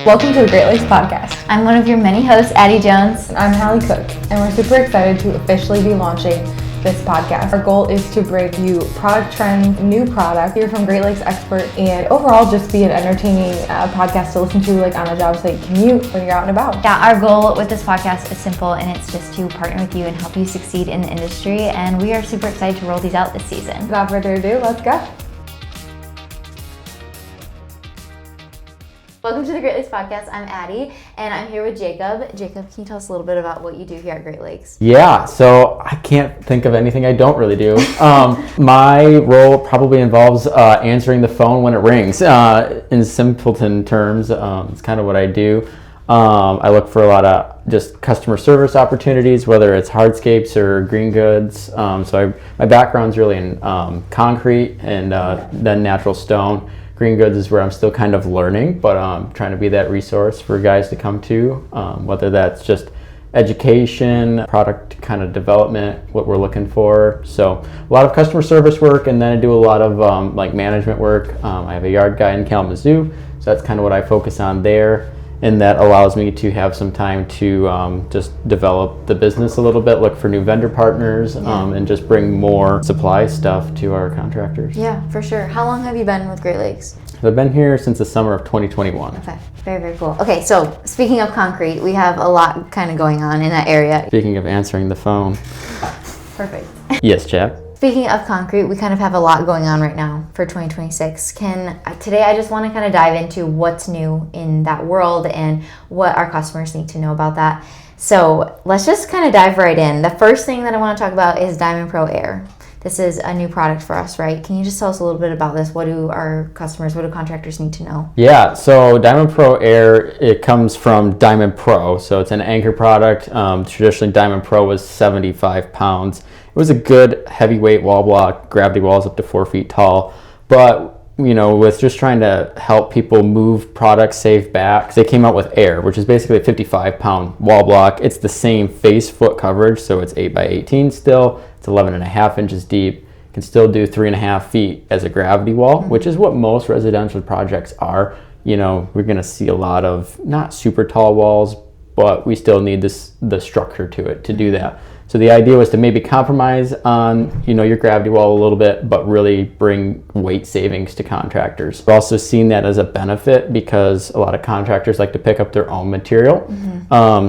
Welcome to the Great Lakes Podcast. I'm one of your many hosts, Addie Jones. I'm Hallie Cook, and we're super excited to officially be launching this podcast. Our goal is to bring you product trends, new product, hear from Great Lakes experts, and overall just be an entertaining podcast to listen to like on a job site commute when you're out and about. Yeah, our goal with this podcast is simple, and it's just to partner with you and help you succeed in the industry, and we are super excited to roll these out this season. Without further ado, let's go. Welcome to the Great Lakes Podcast. I'm Addie, and I'm here with Jacob. Jacob, can you tell us a little bit about what you do here at Great Lakes? Yeah, so I can't think of anything I don't really do. My role probably involves answering the phone when it rings. In simpleton terms, it's kind of what I do. I look for a lot of just customer service opportunities, whether it's hardscapes or green goods. My background's really in concrete and then natural stone. Green goods is where I'm still kind of learning, but trying to be that resource for guys to come to, whether that's just education, product kind of development, what we're looking for. So a lot of customer service work, and then I do a lot of like management work. I have a yard guy in Kalamazoo, so that's kind of what I focus on there. And that allows me to have some time to just develop the business a little bit, look for new vendor partners, and just bring more supply stuff to our contractors. Yeah, for sure. How long have you been with Great Lakes? So I've been here since the summer of 2021. Okay, very, very cool. Okay, so speaking of concrete, we have a lot kind of going on in that area. Speaking of answering the phone. Perfect. Yes, Chap. Speaking of concrete, we kind of have a lot going on right now for 2026. Today I just want to kind of dive into what's new in that world and what our customers need to know about that. So let's just kind of dive right in. The first thing that I want to talk about is Diamond Pro Air. This is a new product for us, right? Can you just tell us a little bit about this? What do our customers, what do contractors need to know? Yeah, so Diamond Pro Air, it comes from Diamond Pro. So it's an anchor product. Traditionally, Diamond Pro was 75 pounds. It was a good heavyweight wall block, gravity walls up to 4 feet tall. But, you know, with just trying to help people move products, save back, they came out with Air, which is basically a 55-pound wall block. It's the same face foot coverage, so it's 8 by 18 still. It's 11.5 inches deep. Can still do 3.5 feet as a gravity wall, which is what most residential projects are. You know, we're going to see a lot of not super tall walls, but we still need the structure to it to do that. So the idea was to maybe compromise on, you know, your gravity wall a little bit, but really bring weight savings to contractors. We've also seen that as a benefit because a lot of contractors like to pick up their own material,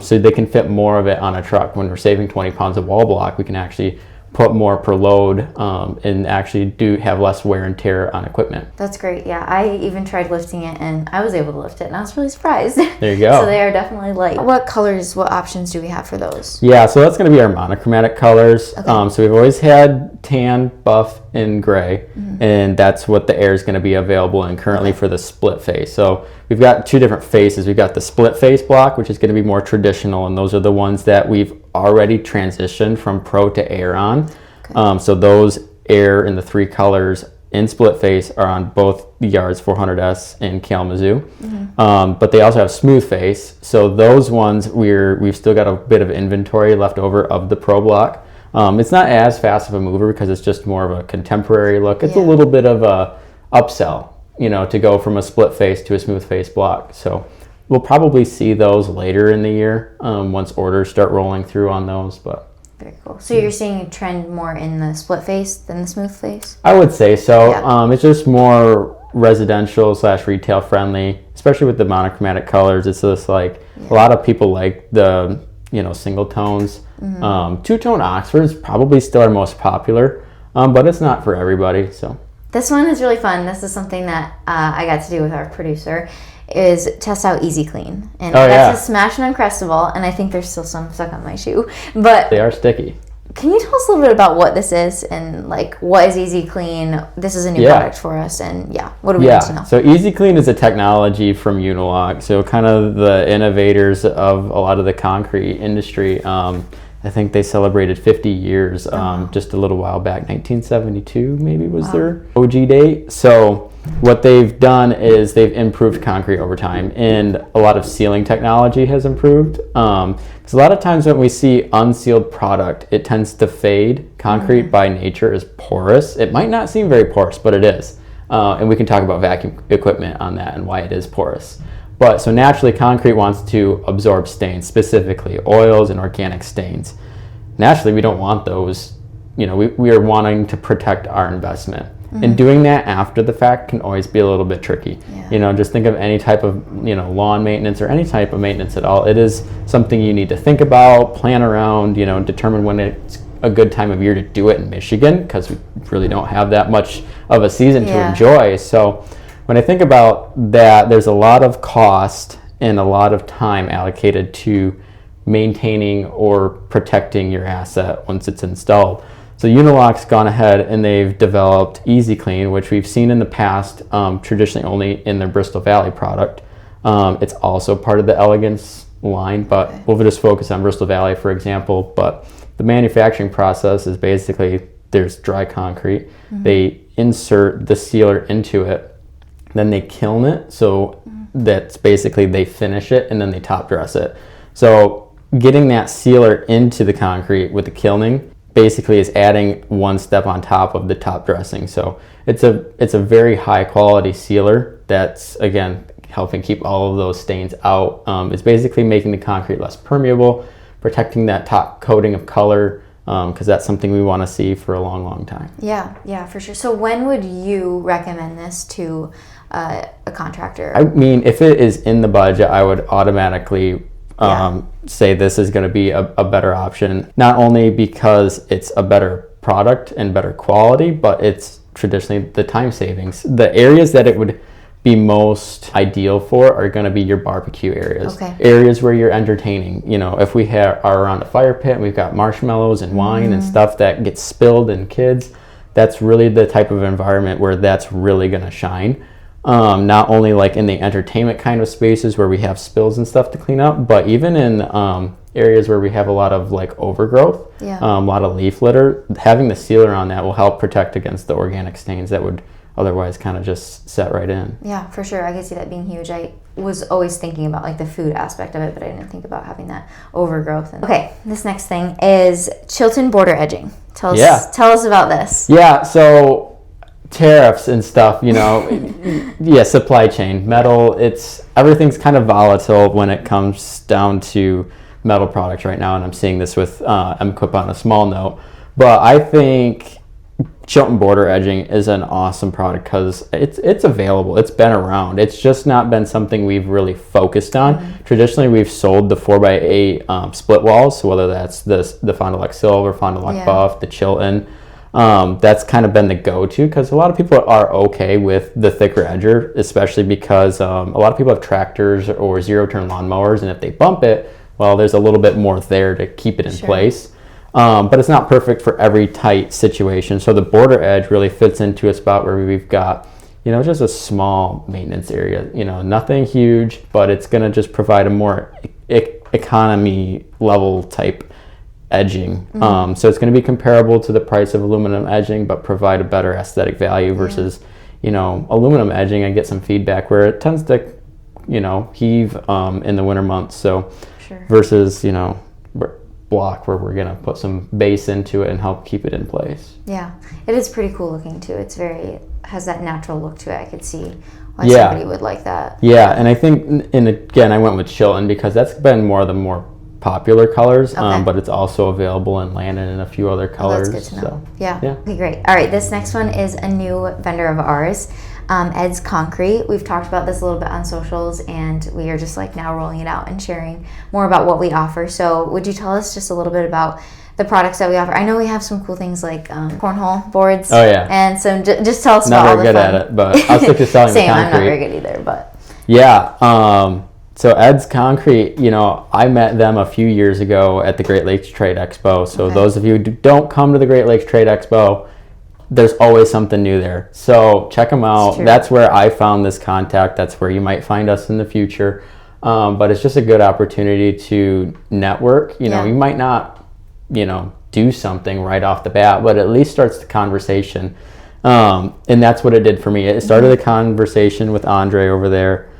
so they can fit more of it on a truck. When we're saving 20 pounds of wall block, we can actually put more per load and actually do have less wear and tear on equipment. That's great. Yeah, I even tried lifting it and I was able to lift it and I was really surprised. There you go. So they are definitely light. What colors, what options do we have for those? Yeah, so that's going to be our monochromatic colors. Okay. So we've always had tan, buff, and gray, and that's what the Air is going to be available in currently for the split face. So we've got two different faces. We've got the split face block, which is going to be more traditional, and those are the ones that we've already transitioned from Pro to Air on. Okay. So those Air in the three colors in split face are on both the yards 400S in Kalamazoo. But they also have smooth face. So those ones we've still got a bit of inventory left over of the Pro block. It's not as fast of a mover because it's just more of a contemporary look. It's a little bit of a upsell, you know, to go from a split face to a smooth face block. So we'll probably see those later in the year once orders start rolling through on those. But very cool. So you're seeing a trend more in the split face than the smooth face? I would say so. Yeah. It's just more residential / retail friendly, especially with the monochromatic colors. It's just like a lot of people like the, you know, single tones. Two-tone Oxford is probably still our most popular, but it's not for everybody. So this one is really fun. This is something that I got to do with our producer, is test out Easy Clean. And that's a Smash and Uncrustable, and I think there's still some stuck on my shoe. But they are sticky. Can you tell us a little bit about what this is and like what is Easy Clean? This is a new product for us, and what do we need to know? So Easy Clean is a technology from Unilock. So kind of the innovators of a lot of the concrete industry. I think they celebrated 50 years just a little while back. 1972 maybe was their OG date. So what they've done is they've improved concrete over time, and a lot of sealing technology has improved. Because a lot of times when we see unsealed product, it tends to fade. Concrete by nature is porous. It might not seem very porous, but it is. And we can talk about vacuum equipment on that and why it is porous. But so naturally, concrete wants to absorb stains, specifically oils and organic stains. Naturally, we don't want those. We are wanting to protect our investment. And doing that after the fact can always be a little bit tricky. Just think of any type of lawn maintenance or any type of maintenance at all. It is something you need to think about, plan around, determine when it's a good time of year to do it in Michigan, because we really don't have that much of a season to enjoy. So when I think about that, there's a lot of cost and a lot of time allocated to maintaining or protecting your asset once it's installed. So Unilock's gone ahead and they've developed Easy Clean, which we've seen in the past, traditionally only in their Bristol Valley product. It's also part of the Elegance line, but we'll just focus on Bristol Valley, for example. But the manufacturing process is basically, there's dry concrete. They insert the sealer into it, then they kiln it. So that's basically, they finish it and then they top dress it. So getting that sealer into the concrete with the kilning basically is adding one step on top of the top dressing. So it's a very high quality sealer that's, again, helping keep all of those stains out. It's basically making the concrete less permeable, protecting that top coating of color, because that's something we want to see for a long time. Yeah, for sure. So when would you recommend this to a contractor? I mean, if it is in the budget, I would automatically say this is going to be a better option, not only because it's a better product and better quality, but it's traditionally the time savings. The areas that it would be most ideal for are going to be your barbecue areas, areas where you're entertaining. If we are around a fire pit and we've got marshmallows and wine and stuff that gets spilled and kids, that's really the type of environment where that's really going to shine. Not only like in the entertainment kind of spaces where we have spills and stuff to clean up, but even in areas where we have a lot of like overgrowth, a lot of leaf litter. Having the sealer on that will help protect against the organic stains that would otherwise kind of just set right in. Yeah, for sure. I can see that being huge. I was always thinking about like the food aspect of it, but I didn't think about having that overgrowth. Okay, this next thing is Chilton border edging. Tell us about this. Yeah, so tariffs and stuff, supply chain, metal, everything's kind of volatile when it comes down to metal products right now, and I'm seeing this with M-Quip on a small note. But I think Chilton border edging is an awesome product because it's available. It's been around. It's just not been something we've really focused on. Traditionally, we've sold the 4x8 split walls, so whether that's the Fond du Lac Silver, Fond du Lac Buff, the Chilton. That's kind of been the go-to because a lot of people are okay with the thicker edger, especially because a lot of people have tractors or zero-turn lawnmowers, and if they bump it, well, there's a little bit more there to keep it in place. But it's not perfect for every tight situation. So the border edge really fits into a spot where we've got, just a small maintenance area. Nothing huge, but it's going to just provide a more economy level type edging. So it's going to be comparable to the price of aluminum edging, but provide a better aesthetic value versus, aluminum edging. I get some feedback where it tends to, heave in the winter months. So versus, block where we're going to put some base into it and help keep it in place. Yeah, it is pretty cool looking too. Has that natural look to it. I could see why somebody would like that. Yeah, and I think, and again, I went with Chilton because that's been more of the more popular colors, but it's also available in Landon and a few other colors. That's good to know. Yeah. Okay, great. All right, this next one is a new vendor of ours, Ed's Concrete. We've talked about this a little bit on socials, and we are just like now rolling it out and sharing more about what we offer. So would you tell us just a little bit about the products that we offer? I know we have some cool things like cornhole boards. Oh yeah. And so just tell us about all the fun. Not very good at it, but I'll stick to selling the concrete. I'm not very good either, but. Yeah. So Ed's Concrete, I met them a few years ago at the Great Lakes Trade Expo. So those of you who don't come to the Great Lakes Trade Expo, there's always something new there. So check them out. That's where I found this contact. That's where you might find us in the future. But it's just a good opportunity to network. You might not, do something right off the bat, but at least starts the conversation. And that's what it did for me. It started the conversation with Andre over there.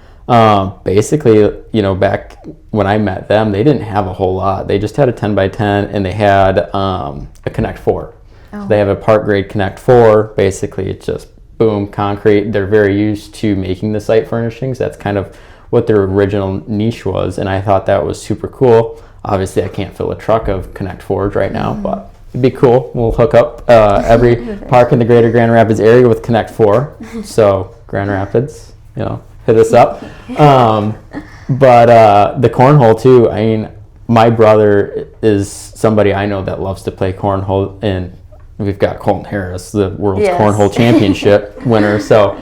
Basically, back when I met them, they didn't have a whole lot. They just had a 10x10 and they had a Connect 4. So they have a part grade Connect 4. Basically, it's just boom, concrete. They're very used to making the site furnishings. That's kind of what their original niche was, and I thought that was super cool. Obviously, I can't fill a truck of Connect Fours right now, but it'd be cool. We'll hook up every park in the greater Grand Rapids area with Connect 4. So Grand Rapids, hit us up. But the cornhole too, I mean, my brother is somebody I know that loves to play cornhole, and we've got Colton Harris, the world's cornhole championship winner. So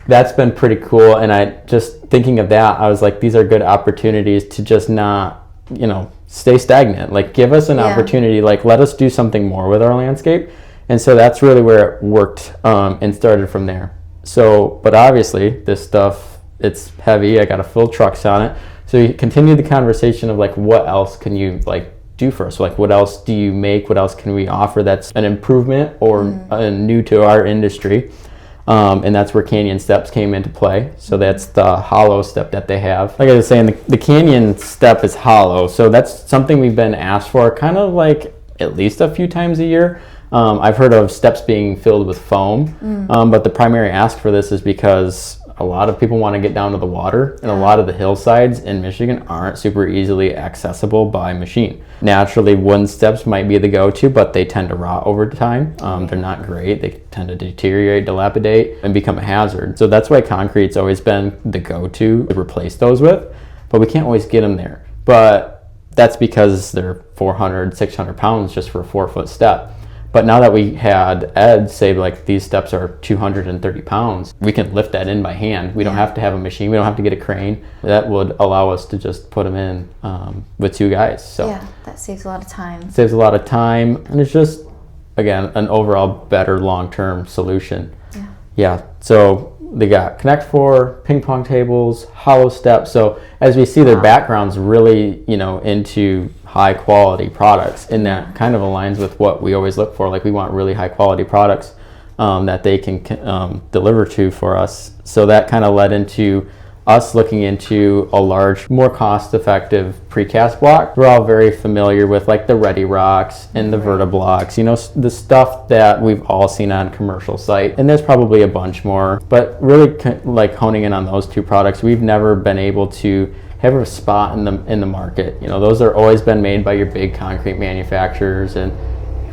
that's been pretty cool. And I just thinking of that, I was like, these are good opportunities to just not, stay stagnant. Like, give us an opportunity, like, let us do something more with our landscape. And so that's really where it worked and started from there. So, but obviously this stuff, it's heavy. I got to fill trucks on it. So you continue the conversation of like, what else can you like do for us? Like, what else do you make? What else can we offer that's an improvement or new to our industry? And that's where Canyon Steps came into play. So that's the hollow step that they have. Like I was saying, the Canyon Step is hollow. So that's something we've been asked for kind of like at least a few times a year. I've heard of steps being filled with foam, but the primary ask for this is because a lot of people want to get down to the water, and a lot of the hillsides in Michigan aren't super easily accessible by machine. Naturally, wooden steps might be the go-to, but they tend to rot over time. They're not great. They tend to deteriorate, dilapidate, and become a hazard. So that's why concrete's always been the go-to to replace those with, but we can't always get them there. But that's because they're 400, 600 pounds just for a 4-foot step. But now that we had Ed say like these steps are 230 pounds, we can lift that in by hand. We don't have to have a machine. We don't have to get a crane. That would allow us to just put them in with 2 guys. So yeah, that saves a lot of time. It saves a lot of time, and it's just, again, an overall better long-term solution. Yeah. So they got Connect 4, ping pong tables, hollow steps. So as we see, their background's really, into high quality products, and that kind of aligns with what we always look for. Like, we want really high quality products that they can deliver to for us. So that kind of led into us looking into a large, more cost-effective precast block. We're all very familiar with like the Ready Rocks and the Vertiblocks, the stuff that we've all seen on commercial site. And there's probably a bunch more, but really like honing in on those 2 products, we've never been able to have a spot in the market. Those are always been made by your big concrete manufacturers, and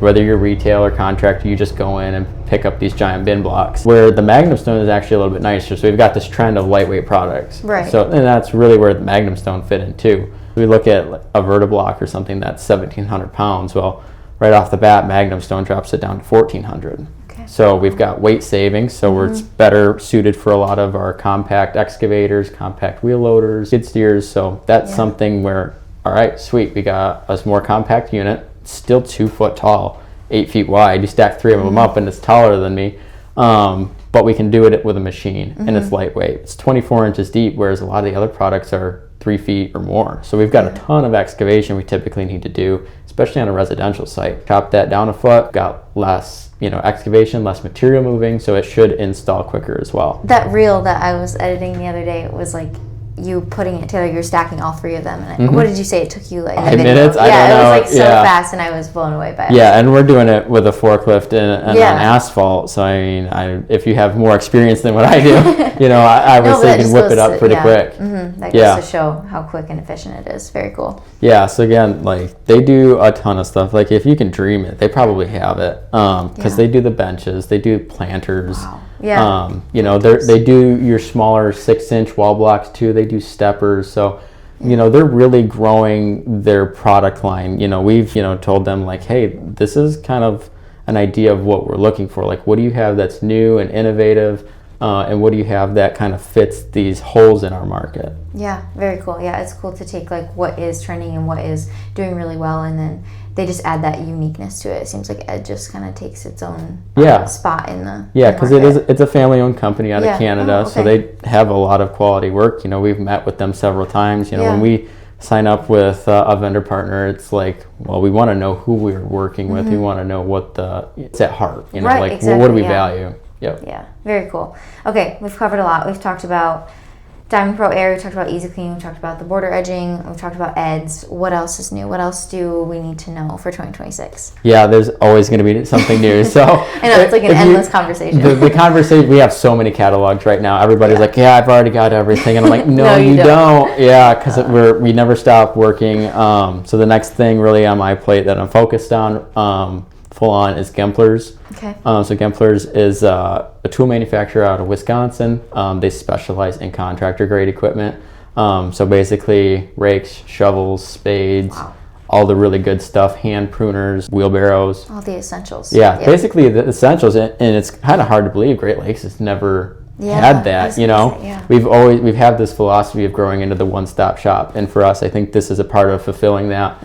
whether you're retail or contractor, you just go in and pick up these giant bin blocks. Where the Magnum Stone is actually a little bit nicer. So we've got this trend of lightweight products. Right. So, and that's really where the Magnum Stone fit in too. We look at a Vertiblock or something that's 1,700 pounds. Well, right off the bat, Magnum Stone drops it down to 1,400. Okay. So we've got weight savings. So it's better suited for a lot of our compact excavators, compact wheel loaders, skid steers. So that's something where, all right, sweet, we got a more compact unit. Still 2 foot tall, 8 feet wide. You stack 3 of them up and it's taller than me, but we can do it with a machine, and it's lightweight. It's 24 inches deep, whereas a lot of the other products are 3 feet or more. So we've got a ton of excavation we typically need to do, especially on a residential site. Chop that down a foot, got less excavation, less material moving, so it should install quicker as well. That reel that I was editing the other day, it was like you putting it together, you're stacking all 3 of them. And what did you say it took you, like 5 minutes? I don't know. It was like so fast, and I was blown away by it. Yeah, and we're doing it with a forklift and on asphalt. So I mean, if you have more experience than what I do, I was thinking whip it up pretty quick. That goes to show how quick and efficient it is. Very cool. Yeah. So again, like, they do a ton of stuff. Like, if you can dream it, they probably have it. Because they do the benches, they do planters. Wow. Yeah. They do your smaller 6-inch wall blocks too. They do steppers. So, they're really growing their product line. We've, told them like, hey, this is kind of an idea of what we're looking for. Like, what do you have that's new and innovative? And what do you have that kind of fits these holes in our market? Yeah, very cool. Yeah, it's cool to take like what is trending and what is doing really well, and then they just add that uniqueness to it. It seems like Ed just kind of takes its own spot in the because it's a family-owned company out of Canada, so they have a lot of quality work. We've met with them several times. When we sign up with a vendor partner, it's like, well, we want to know who we're working with. We want to know what it's at heart. What do we value? Yep. Yeah, very cool. Okay, we've covered a lot. We've talked about Diamond Pro Air, we talked about Easy Clean, we talked about the border edging, we talked about eds. What else is new? What else do we need to know for 2026? Yeah, there's always going to be something new. So I know, it's like an endless conversation. The conversation, we have so many catalogs right now. Everybody's like, yeah, I've already got everything. And I'm like, no, No, you you don't. Yeah, because we never stop working. So the next thing really on my plate that I'm focused on full on is Gemplers. Okay. So Gemplers is a tool manufacturer out of Wisconsin. They specialize in contractor grade equipment. So basically rakes, shovels, spades, all the really good stuff, hand pruners, wheelbarrows. All the essentials. Yeah, basically the essentials. And it's kind of hard to believe Great Lakes has never had that, you know. We've had this philosophy of growing into the one-stop shop. And for us, I think this is a part of fulfilling that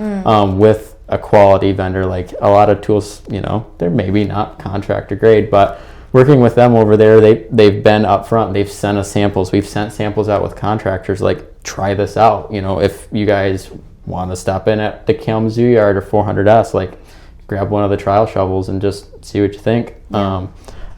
with a quality vendor. Like a lot of tools, you know, they're maybe not contractor grade, but working with them over there, they've been upfront. They've sent us samples. We've sent samples out with contractors, like, try this out. You know, if you guys want to stop in at the Kalamazoo Yard or 400S, like, grab one of the trial shovels and just see what you think. I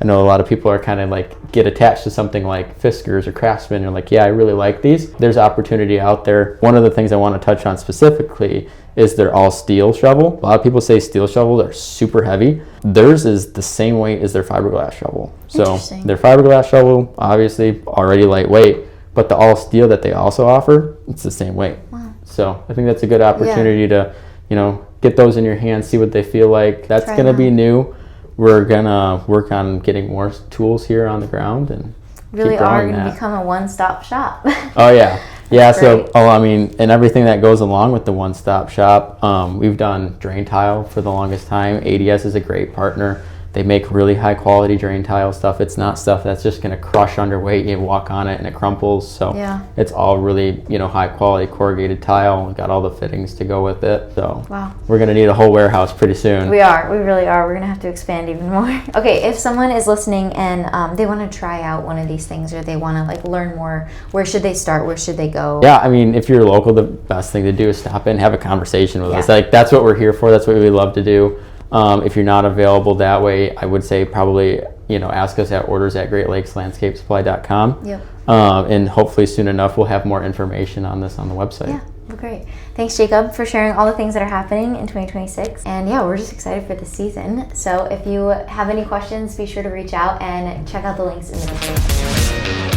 know a lot of people are kind of like get attached to something like Fiskars or Craftsman. You're like, yeah, I really like these. There's opportunity out there. One of the things I want to touch on specifically is their all steel shovel. A lot of people say steel shovels are super heavy. Theirs is the same weight as their fiberglass shovel. So their fiberglass shovel, obviously already lightweight, but the all steel that they also offer, it's the same weight. Wow. So I think that's a good opportunity to, you know, get those in your hands, see what they feel like. That's going to be new. We're gonna work on getting more tools here on the ground and really keep growing are gonna that. become a one-stop shop. Oh yeah, yeah. Great. So I mean, and everything that goes along with the one-stop shop. We've done drain tile for the longest time. ADS is a great partner. They make really high quality drain tile stuff. It's not stuff that's just gonna crush under weight. You walk on it and it crumples. So it's all really, you know, high quality corrugated tile. We've got all the fittings to go with it. So we're gonna need a whole warehouse pretty soon. We really are. We're gonna have to expand even more. Okay, if someone is listening and they want to try out one of these things or they want to like learn more, where should they start? Where should they go? Yeah, I mean, if you're local, the best thing to do is stop in, have a conversation with us. Like that's what we're here for. That's what we love to do. If you're not available that way, I would say probably, you know, ask us at orders@greatlakeslandscapesupply.com. And hopefully soon enough we'll have more information on this on the website. Yeah, well, great. Thanks, Jacob, for sharing all the things that are happening in 2026. And yeah, we're just excited for the season. So if you have any questions, be sure to reach out and check out the links in the description.